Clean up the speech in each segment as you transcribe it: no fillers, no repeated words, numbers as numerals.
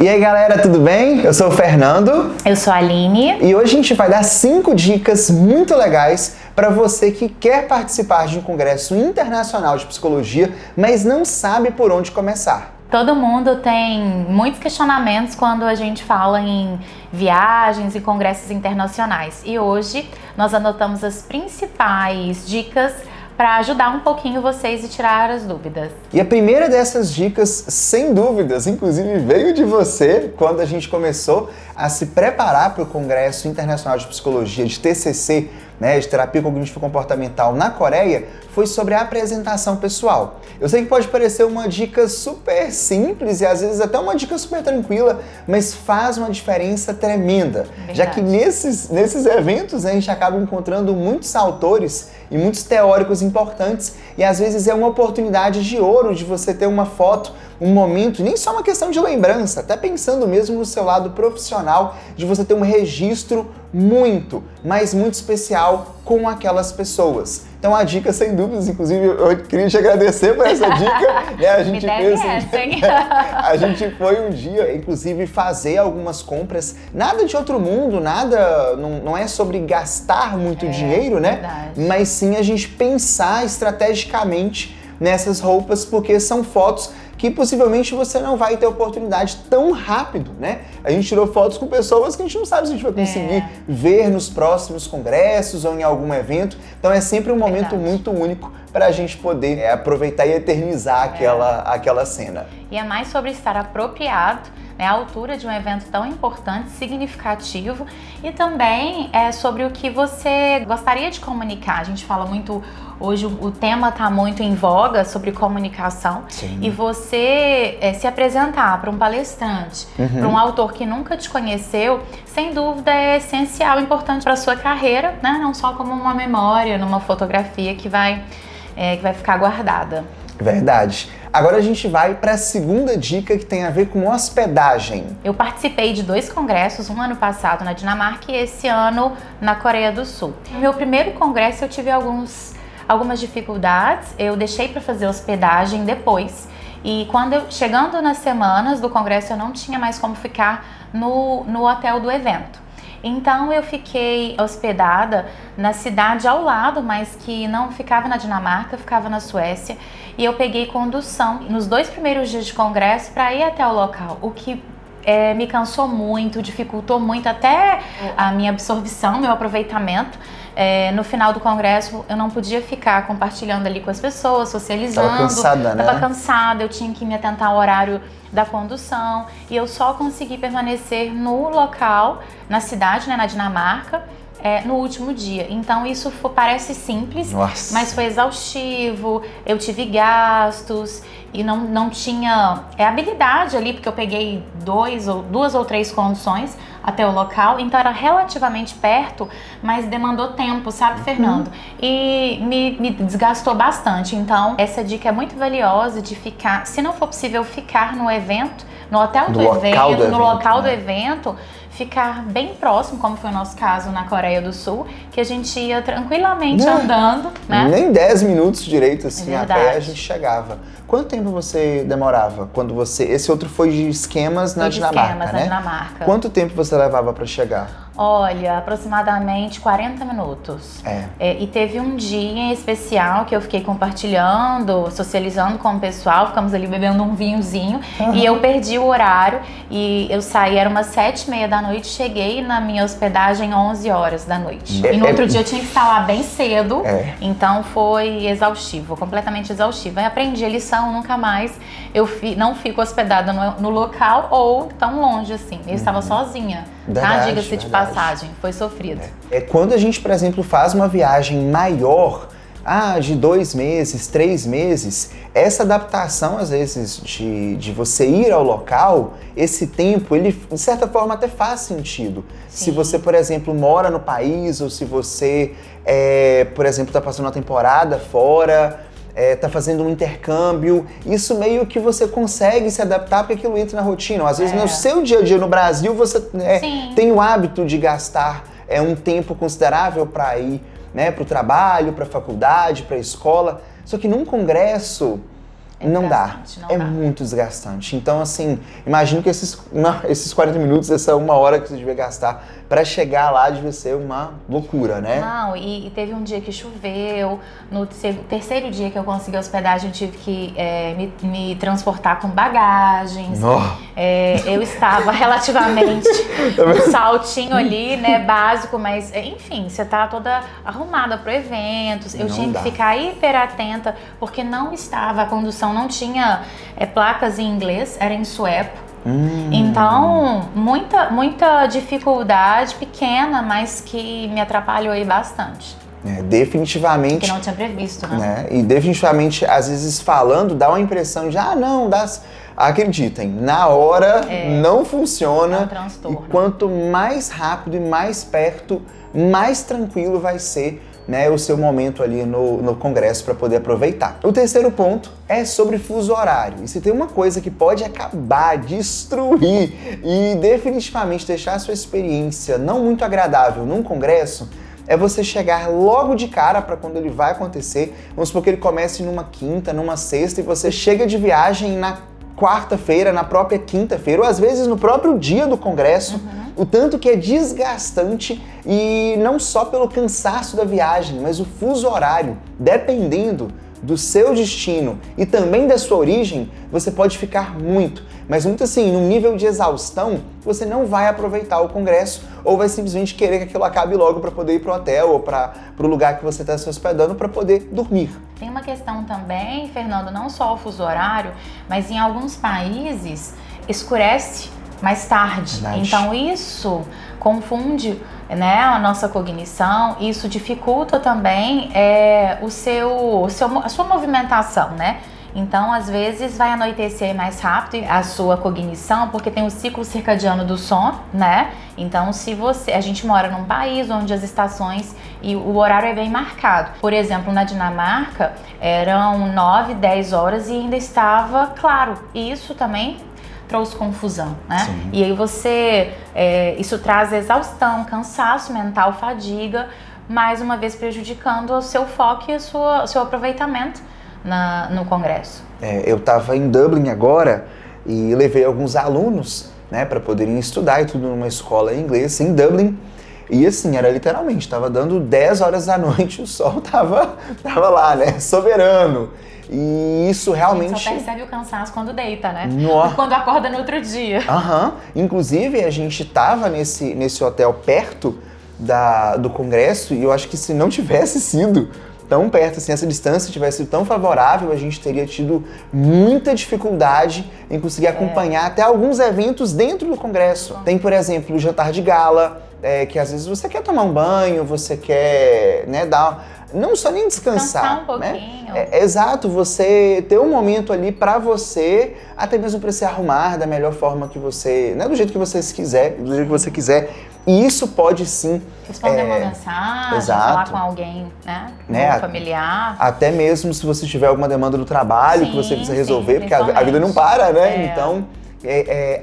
E aí galera, tudo bem? Eu sou o Fernando. Eu sou a Aline. E hoje a gente vai dar 5 dicas muito legais para você que quer participar de um congresso internacional de psicologia, mas não sabe por onde começar. Todo mundo tem muitos questionamentos quando a gente fala em viagens e congressos internacionais. E hoje nós anotamos as principais dicas para ajudar um pouquinho vocês e tirar as dúvidas. E a primeira dessas dicas, sem dúvidas, inclusive veio de você quando a gente começou a se preparar para o Congresso Internacional de Psicologia, de TCC, de Terapia Cognitivo-Comportamental na Coreia, foi sobre a apresentação pessoal. Eu sei que pode parecer uma dica super simples e às vezes até uma dica super tranquila, mas faz uma diferença tremenda. Verdade. Já que nesses eventos a gente acaba encontrando muitos autores e muitos teóricos importantes e às vezes é uma oportunidade de ouro de você ter uma foto, um momento, nem só uma questão de lembrança, até pensando mesmo no seu lado profissional, de você ter um registro muito, mas muito especial com aquelas pessoas. Então a dica, sem dúvidas, inclusive eu queria te agradecer por essa dica. A gente a gente foi um dia, inclusive, fazer algumas compras, nada de outro mundo, nada, não é sobre gastar muito dinheiro, verdade. Mas sim a gente pensar estrategicamente nessas roupas, porque são fotos que possivelmente você não vai ter oportunidade tão rápido, A gente tirou fotos com pessoas que a gente não sabe se a gente vai conseguir ver nos próximos congressos ou em algum evento. Então é sempre um momento muito único para a gente poder aproveitar e eternizar aquela cena. E é mais sobre estar apropriado, a altura de um evento tão importante, significativo, e também é sobre o que você gostaria de comunicar. A gente fala muito, hoje o tema está muito em voga sobre comunicação. Sim. E você se apresentar para um palestrante, para um autor que nunca te conheceu, sem dúvida é essencial, importante para a sua carreira, não só como uma memória, numa fotografia que vai ficar guardada. Verdade. Agora a gente vai para a segunda dica, que tem a ver com hospedagem. Eu participei de 2 congressos, um ano passado na Dinamarca e esse ano na Coreia do Sul. No meu primeiro congresso eu tive algumas dificuldades, eu deixei para fazer hospedagem depois. E chegando nas semanas do congresso eu não tinha mais como ficar no hotel do evento. Então eu fiquei hospedada na cidade ao lado, mas que não ficava na Dinamarca, ficava na Suécia. E eu peguei condução nos 2 primeiros dias de congresso para ir até o local, o que me cansou muito, dificultou muito até a minha absorção, meu aproveitamento. No final do congresso eu não podia ficar compartilhando ali com as pessoas, socializando. Tava cansada, Tava cansada, eu tinha que me atentar ao horário da condução e eu só consegui permanecer no local, na cidade, na Dinamarca, no último dia. Então isso parece simples, mas foi exaustivo, eu tive gastos e não tinha habilidade ali, porque eu peguei 2 ou 3 conduções até o local, então era relativamente perto, mas demandou tempo, sabe, Fernando? E me desgastou bastante. Então essa dica é muito valiosa de ficar, se não for possível ficar no evento, no hotel do evento, no local do evento, ficar bem próximo, como foi o nosso caso na Coreia do Sul, que a gente ia tranquilamente andando, Nem 10 minutos direito, assim, até a gente chegava. Quanto tempo você demorava quando esse outro foi de esquemas na Dinamarca, na Dinamarca. Quanto tempo você levava para chegar? Olha, aproximadamente 40 minutos. E teve um dia em especial que eu fiquei compartilhando, socializando com o pessoal, ficamos ali bebendo um vinhozinho e eu perdi o horário e eu saí, era umas 7h30 da noite, cheguei na minha hospedagem 11 horas da noite. E no outro dia eu tinha que estar lá bem cedo, então foi exaustivo, completamente exaustivo. Aí aprendi a lição, nunca mais não fico hospedada no local ou tão longe assim. Eu estava sozinha. Diga-se de passagem, foi sofrido. Quando a gente, por exemplo, faz uma viagem maior, de 2 meses, 3 meses, essa adaptação, às vezes, de você ir ao local, esse tempo, ele, de certa forma, até faz sentido. Sim. Se você, por exemplo, mora no país, ou se você, por exemplo, está passando uma temporada fora, tá fazendo um intercâmbio, isso meio que você consegue se adaptar porque aquilo entra na rotina. Às vezes no seu dia a dia no Brasil você tem o hábito de gastar um tempo considerável para ir para o trabalho, para a faculdade, para a escola. Só que num congresso não dá. É muito desgastante. Então, assim, imagino que esses 40 minutos, essa 1 hora que você devia gastar para chegar lá devia ser uma loucura, né? Não, e teve um dia que choveu, no terceiro dia que eu consegui hospedagem eu tive que me transportar com bagagens. Eu estava relativamente um saltinho ali, né, básico, mas enfim, você tá toda arrumada pro evento. Eu tinha que ficar hiper atenta, porque não estava, a condução não tinha placas em inglês, era em sueco. Então, muita dificuldade pequena, mas que me atrapalhou aí bastante. Definitivamente. Que não tinha previsto, né? E definitivamente, às vezes falando, dá uma impressão de, acreditem, na hora não funciona. É um transtorno. E quanto mais rápido e mais perto, mais tranquilo vai ser, né, o seu momento ali no congresso para poder aproveitar. O terceiro ponto é sobre fuso horário. E se tem uma coisa que pode acabar, destruir e definitivamente deixar a sua experiência não muito agradável num congresso, é você chegar logo de cara para quando ele vai acontecer. Vamos supor que ele comece numa quinta, numa sexta e você chega de viagem na quarta-feira, na própria quinta-feira, ou às vezes no próprio dia do congresso. O tanto que é desgastante, e não só pelo cansaço da viagem, mas o fuso horário, dependendo do seu destino e também da sua origem, você pode ficar muito, mas muito assim, num nível de exaustão, você não vai aproveitar o congresso ou vai simplesmente querer que aquilo acabe logo para poder ir para o hotel ou para o lugar que você está se hospedando para poder dormir. Tem uma questão também, Fernando, não só o fuso horário, mas em alguns países escurece mais tarde. Verdade. Então isso confunde, né, a nossa cognição, isso dificulta também a sua movimentação, né? Então, às vezes, vai anoitecer mais rápido a sua cognição, porque tem o ciclo circadiano do sono, né? Então, a gente mora num país onde as estações e o horário é bem marcado. Por exemplo, na Dinamarca, eram 9, 10 horas e ainda estava claro. E isso também trouxe confusão, né? Sim. E aí isso traz exaustão, cansaço mental, fadiga, mais uma vez prejudicando o seu foco e o seu aproveitamento no congresso. Eu estava em Dublin agora e levei alguns alunos, né, para poderem estudar e tudo numa escola em inglês em Dublin. E assim, era literalmente, estava dando 10 horas da noite, o sol tava lá, né, soberano. E isso realmente... A gente só percebe o cansaço quando deita, né? Nossa. Quando acorda no outro dia. Inclusive, a gente tava nesse hotel perto do congresso e eu acho que se não tivesse sido tão perto, assim, essa distância tivesse sido tão favorável, a gente teria tido muita dificuldade em conseguir acompanhar até alguns eventos dentro do congresso. Tem, por exemplo, o jantar de gala, que às vezes você quer tomar um banho, você quer, né, não só nem descansar um pouquinho. Né? Exato, você ter um momento ali pra você, até mesmo pra se arrumar da melhor forma que você, né, do jeito que você quiser, do jeito que você quiser. E isso pode sim... Responder uma mensagem, falar com alguém, né? Um familiar. Até mesmo se você tiver alguma demanda do trabalho que você precisa resolver, porque a vida não para, né? Então,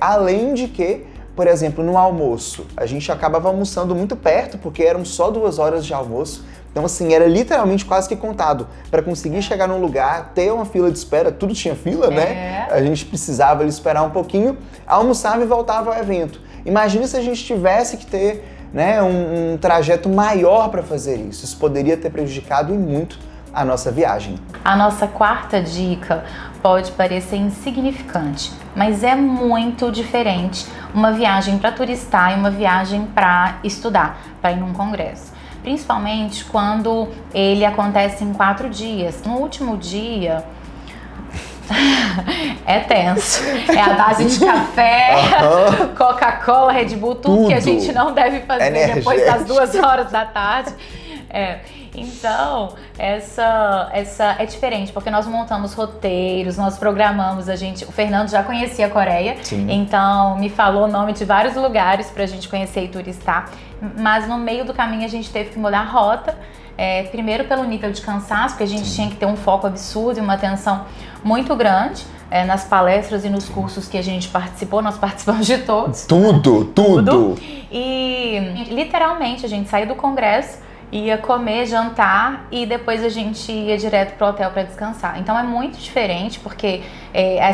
além de que, por exemplo, no almoço, a gente acabava almoçando muito perto, porque eram só 2 horas de almoço. Então, assim, era literalmente quase que contado. Para conseguir chegar num lugar, ter uma fila de espera, tudo tinha fila, né? A gente precisava ali esperar um pouquinho, almoçava e voltava ao evento. Imagina se a gente tivesse que ter, né, um trajeto maior para fazer isso. Isso poderia ter prejudicado e muito a nossa viagem. A nossa quarta dica pode parecer insignificante, mas é muito diferente uma viagem para turistar e uma viagem para estudar, para ir num congresso. Principalmente quando ele acontece em 4 dias. No último dia... é tenso. É a base de café, Coca-Cola, Red Bull, tudo que a gente não deve fazer depois das 2 horas da tarde. Então, essa é diferente, porque nós montamos roteiros, nós programamos, o Fernando já conhecia a Coreia, então me falou o nome de vários lugares pra gente conhecer e turistar, mas no meio do caminho a gente teve que mudar a rota, primeiro pelo nível de cansaço, porque a gente tinha que ter um foco absurdo e uma atenção muito grande nas palestras e nos cursos que a gente participou, nós participamos de todos. Tudo! E literalmente a gente saiu do congresso ia comer, jantar e depois a gente ia direto pro hotel para descansar. Então é muito diferente, porque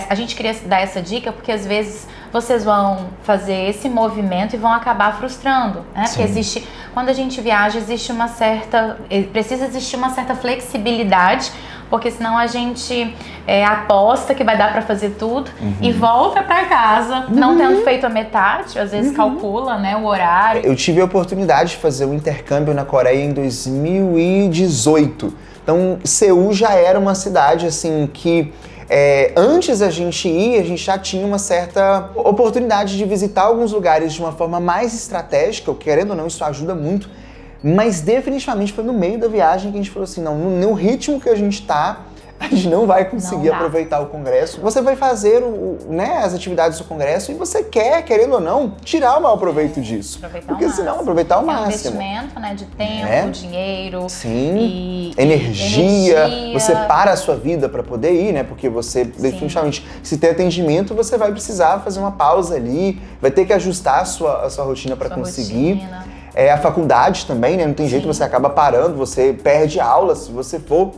a gente queria dar essa dica porque às vezes vocês vão fazer esse movimento e vão acabar frustrando, né? Sim. Porque quando a gente viaja, precisa existir uma certa flexibilidade, porque senão a gente aposta que vai dar para fazer tudo e volta para casa, não tendo feito a metade, às vezes calcula, né, o horário. Eu tive a oportunidade de fazer um intercâmbio na Coreia em 2018. Então, Seul já era uma cidade assim que antes a gente já tinha uma certa oportunidade de visitar alguns lugares de uma forma mais estratégica, querendo ou não, isso ajuda muito. Mas definitivamente foi no meio da viagem que a gente falou assim, não, no ritmo que a gente tá, a gente não vai conseguir aproveitar o congresso. Você vai fazer as atividades do congresso e você querendo ou não, tirar o maior proveito disso. Porque senão aproveitar o máximo. É um investimento, né, de tempo, dinheiro. Sim. E energia. Você para a sua vida para poder ir, né? Porque você, definitivamente, se tem atendimento, você vai precisar fazer uma pausa ali, vai ter que ajustar a sua rotina para conseguir. A faculdade também, né? Não tem jeito, você acaba parando, você perde aula se você for.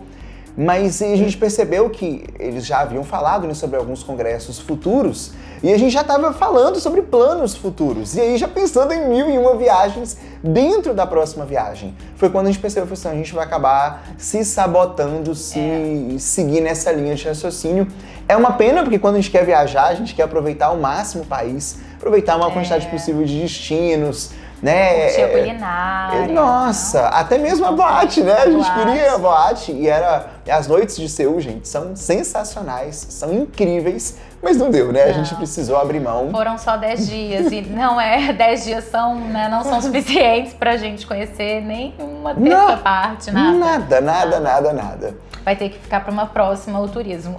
Mas a gente percebeu que eles já haviam falado, né, sobre alguns congressos futuros e a gente já estava falando sobre planos futuros. E aí já pensando em 1001 viagens dentro da próxima viagem. Foi quando a gente percebeu que assim, a gente vai acabar se sabotando, se seguir nessa linha de raciocínio. É uma pena porque quando a gente quer viajar, a gente quer aproveitar ao máximo o país, aproveitar uma quantidade possível de destinos, né? Curtir a culinária. Nossa, até mesmo a boate, né? A gente queria a boate e as noites de Seul, gente, são sensacionais, são incríveis, mas não deu, né? A gente precisou abrir mão. Foram só 10 dias e 10 dias não são suficientes pra gente conhecer nem uma terça parte, nada. Nada. Vai ter que ficar para uma próxima o turismo.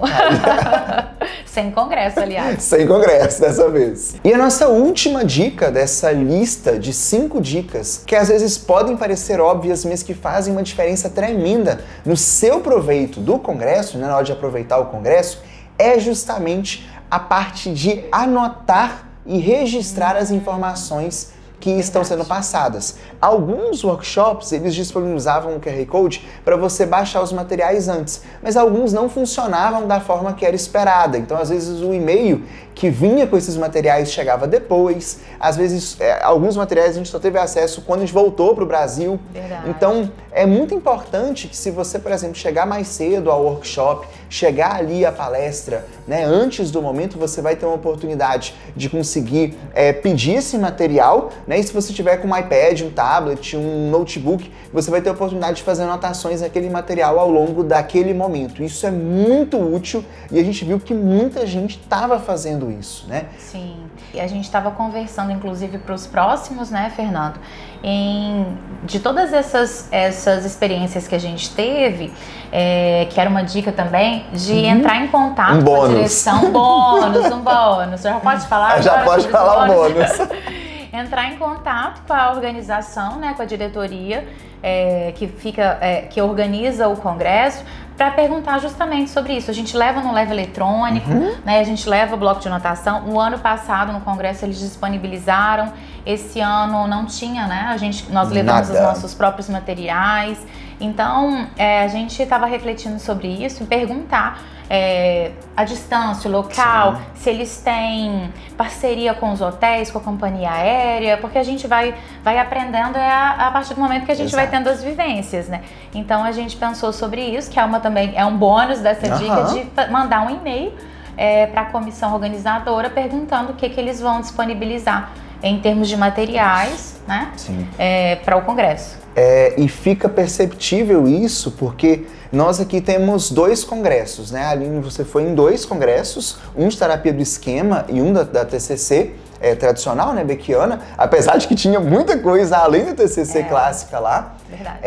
Sem congresso, aliás. Sem congresso dessa vez. E a nossa última dica dessa lista de 5 dicas, que às vezes podem parecer óbvias, mas que fazem uma diferença tremenda no seu proveito do congresso, né, na hora de aproveitar o congresso, é justamente a parte de anotar e registrar as informações que estão sendo passadas. Alguns workshops, eles disponibilizavam o QR Code para você baixar os materiais antes, mas alguns não funcionavam da forma que era esperada. Então, às vezes, o e-mail que vinha com esses materiais chegava depois. Às vezes, alguns materiais a gente só teve acesso quando a gente voltou para o Brasil. Verdade. Então, é muito importante que se você, por exemplo, chegar mais cedo ao workshop, chegar ali à palestra, né, antes do momento, você vai ter uma oportunidade de conseguir pedir esse material, né? E se você tiver com um iPad, um tablet, um notebook, você vai ter a oportunidade de fazer anotações naquele material ao longo daquele momento. Isso é muito útil e a gente viu que muita gente estava fazendo isso, né? Sim, e a gente estava conversando, inclusive, para os próximos, né, Fernando? De todas essas experiências que a gente teve, que era uma dica também, de entrar em contato com a direção. Um bônus. Já pode falar? Já pode falar o bônus. Entrar em contato com a organização, né, com a diretoria que organiza o congresso, para perguntar justamente sobre isso. A gente leva no leve eletrônico, né, a gente leva bloco de anotação. O ano passado no congresso eles disponibilizaram, esse ano não tinha, né? Nós levamos os nossos próprios materiais. Então a gente estava refletindo sobre isso e perguntar a distância, o local, se eles têm parceria com os hotéis, com a companhia aérea, porque a gente vai aprendendo a partir do momento que a gente vai tendo as vivências, né? Então a gente pensou sobre isso, que também é um bônus dessa dica de mandar um e-mail para a comissão organizadora perguntando o que eles vão disponibilizar em termos de materiais, né? Para o congresso. E fica perceptível isso porque nós aqui temos 2 congressos, né? Aline, você foi em 2 congressos, um de terapia do esquema e um da TCC tradicional, né, beckiana, apesar de que tinha muita coisa além da TCC clássica lá. Verdade.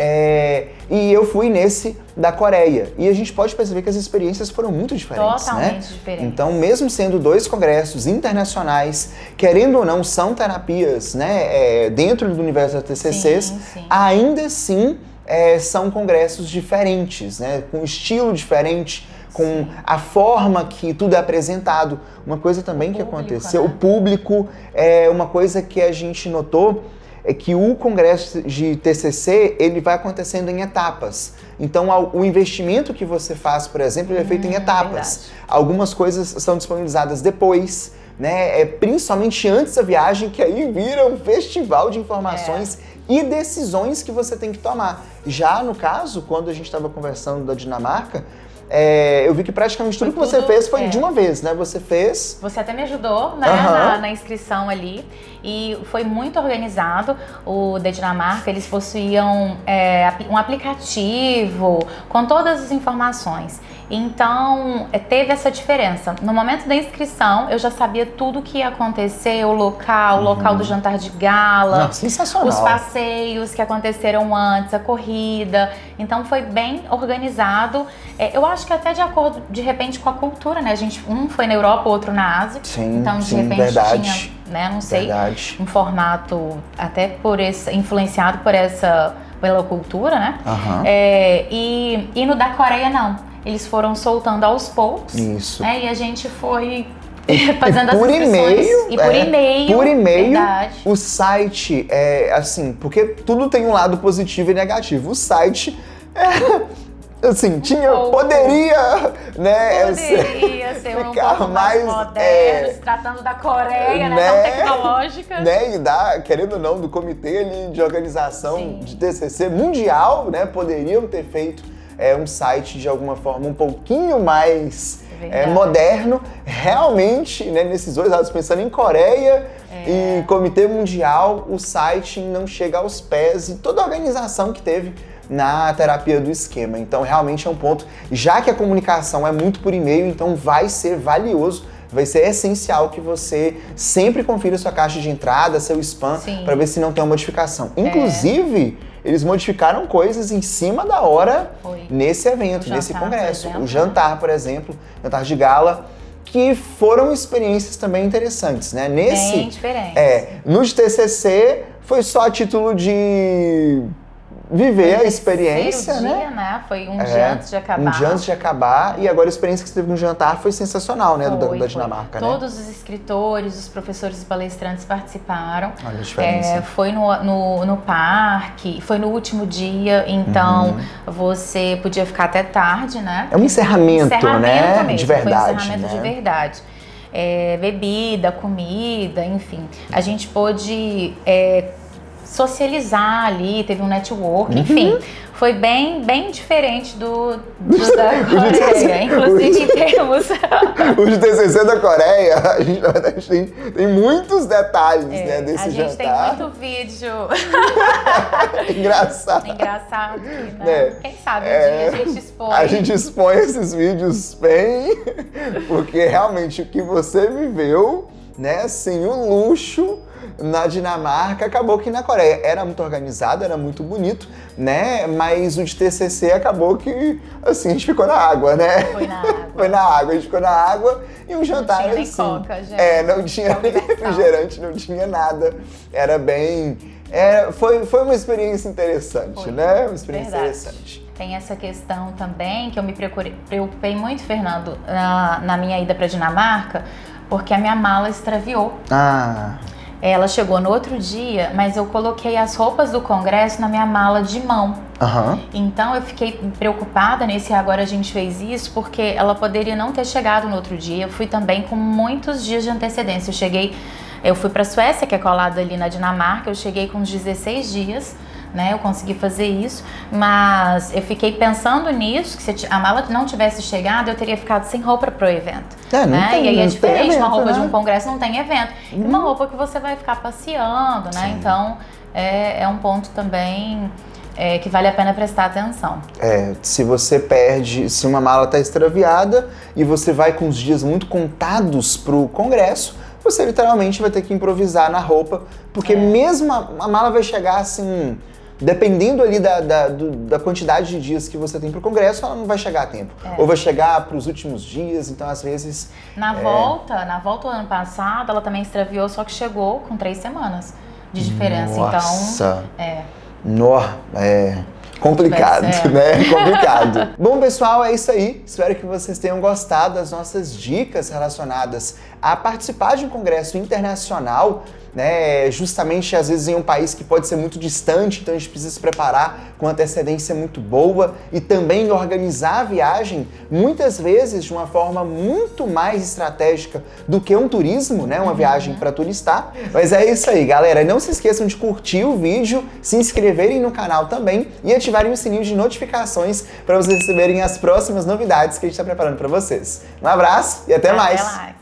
E eu fui nesse da Coreia. E a gente pode perceber que as experiências foram muito diferentes, totalmente né? diferentes. Então, mesmo sendo 2 congressos internacionais, querendo ou não, são terapias, né, dentro do universo da TCCs, sim. ainda assim são congressos diferentes, né, com estilo diferente, com a forma que tudo é apresentado. Uma coisa também que aconteceu, né? O público, uma coisa que a gente notou, é que o congresso de TCC, ele vai acontecendo em etapas. Então, o investimento que você faz, por exemplo, ele é feito em etapas. Verdade. Algumas coisas são disponibilizadas depois, né? Principalmente antes da viagem, que aí vira um festival de informações e decisões que você tem que tomar. Já no caso, quando a gente estava conversando da Dinamarca, eu vi que praticamente tudo que você fez foi de uma vez, né? Você fez... Você até me ajudou, né, na inscrição ali. E foi muito organizado. O da Dinamarca, eles possuíam um aplicativo com todas as informações. Então, teve essa diferença. No momento da inscrição, eu já sabia tudo o que ia acontecer, o local do jantar de gala. Não, sensacional. Os passeios que aconteceram antes, a corrida. Então, foi bem organizado. Eu acho que até de acordo, de repente, com a cultura, né? Um foi na Europa, o outro na Ásia. Sim, então, de repente, verdade. tinha, né? Não sei, verdade. um formato até influenciado pela cultura, né? E no da Coreia, não. Eles foram soltando aos poucos. Isso. E a gente foi fazendo as por inscrições. E-mail. E por e-mail. Por e-mail. Verdade. O site assim, porque tudo tem um lado positivo e negativo. O site assim, poderia, né? Poderia ser um ficar pouco mais moderno, se tratando da Coreia, né? Tão tecnológica. Né? E querendo ou não, do comitê ali de organização de TCC mundial, né? Poderiam ter feito um site de alguma forma um pouquinho mais moderno, realmente, né, nesses dois lados, pensando em Coreia e Comitê Mundial, o site não chega aos pés de toda a organização que teve na terapia do esquema. Então, realmente é um ponto, já que a comunicação é muito por e-mail, então vai ser valioso, vai ser essencial que você sempre confira sua caixa de entrada, seu spam, para ver se não tem uma modificação. Inclusive, eles modificaram coisas em cima da hora nesse evento, nesse congresso. O jantar, por exemplo, jantar de gala, que foram experiências também interessantes, né? Bem diferentes. No de TCC foi só a título de viver a experiência, né? Foi um dia antes de acabar. Um dia antes de acabar, e agora a experiência que você teve no jantar foi sensacional, né? Da Dinamarca, né? Todos os escritores, os professores e palestrantes participaram. Olha a diferença. Foi no parque, foi no último dia, então você podia ficar até tarde, né? É um encerramento, né? Mesmo, de verdade. Foi um encerramento de verdade. Bebida, comida, enfim. A gente pôde socializar ali, teve um network, enfim. Foi bem diferente do da Coreia, inclusive em termos... O de TCC da Coreia, a gente tem muitos detalhes, né, desse jantar. A gente tem muito vídeo. Engraçado. Engraçado, né? Quem sabe um dia a gente expõe. A gente expõe esses vídeos bem, porque realmente o que você viveu, né, assim, o luxo na Dinamarca, acabou que na Coreia era muito organizado, era muito bonito, né? Mas o de TCC acabou que, assim, a gente ficou na água, né? Foi na água. Foi na água, a gente ficou na água e um jantar não tinha assim. Nem coca, gente. Não tinha nem refrigerante, não tinha nada. Era bem... Foi uma experiência interessante, né? Uma experiência interessante. Tem essa questão também que eu me preocupei muito, Fernando, na minha ida para Dinamarca, porque a minha mala extraviou. Ela chegou no outro dia, mas eu coloquei as roupas do congresso na minha mala de mão. Então eu fiquei preocupada agora a gente fez isso, porque ela poderia não ter chegado no outro dia. Eu fui também com muitos dias de antecedência. Eu fui para a Suécia, que é colada ali na Dinamarca, eu cheguei com uns 16 dias. Né, eu consegui fazer isso, mas eu fiquei pensando nisso, que se a mala não tivesse chegado, eu teria ficado sem roupa pro evento. Né? E aí é diferente, uma roupa de um né? congresso não tem evento. E uma roupa que você vai ficar passeando, né? Então é um ponto também que vale a pena prestar atenção. Se você se uma mala está extraviada e você vai com os dias muito contados pro congresso, você literalmente vai ter que improvisar na roupa, porque mesmo a mala vai chegar assim... Dependendo ali da quantidade de dias que você tem para o congresso, ela não vai chegar a tempo. Ou vai chegar para os últimos dias, então às vezes... Na volta do ano passado, ela também extraviou, só que chegou com 3 semanas de diferença. Nossa! Então... Complicado, né? Complicado. Bom, pessoal, é isso aí. Espero que vocês tenham gostado das nossas dicas relacionadas a participar de um congresso internacional, né? Justamente às vezes em um país que pode ser muito distante, então a gente precisa se preparar com antecedência muito boa e também organizar a viagem muitas vezes de uma forma muito mais estratégica do que um turismo, né? Uma viagem para turistar. Mas é isso aí, galera. Não se esqueçam de curtir o vídeo, se inscreverem no canal também e ativarem o sininho de notificações para vocês receberem as próximas novidades que a gente está preparando para vocês. Um abraço e até mais! Lá.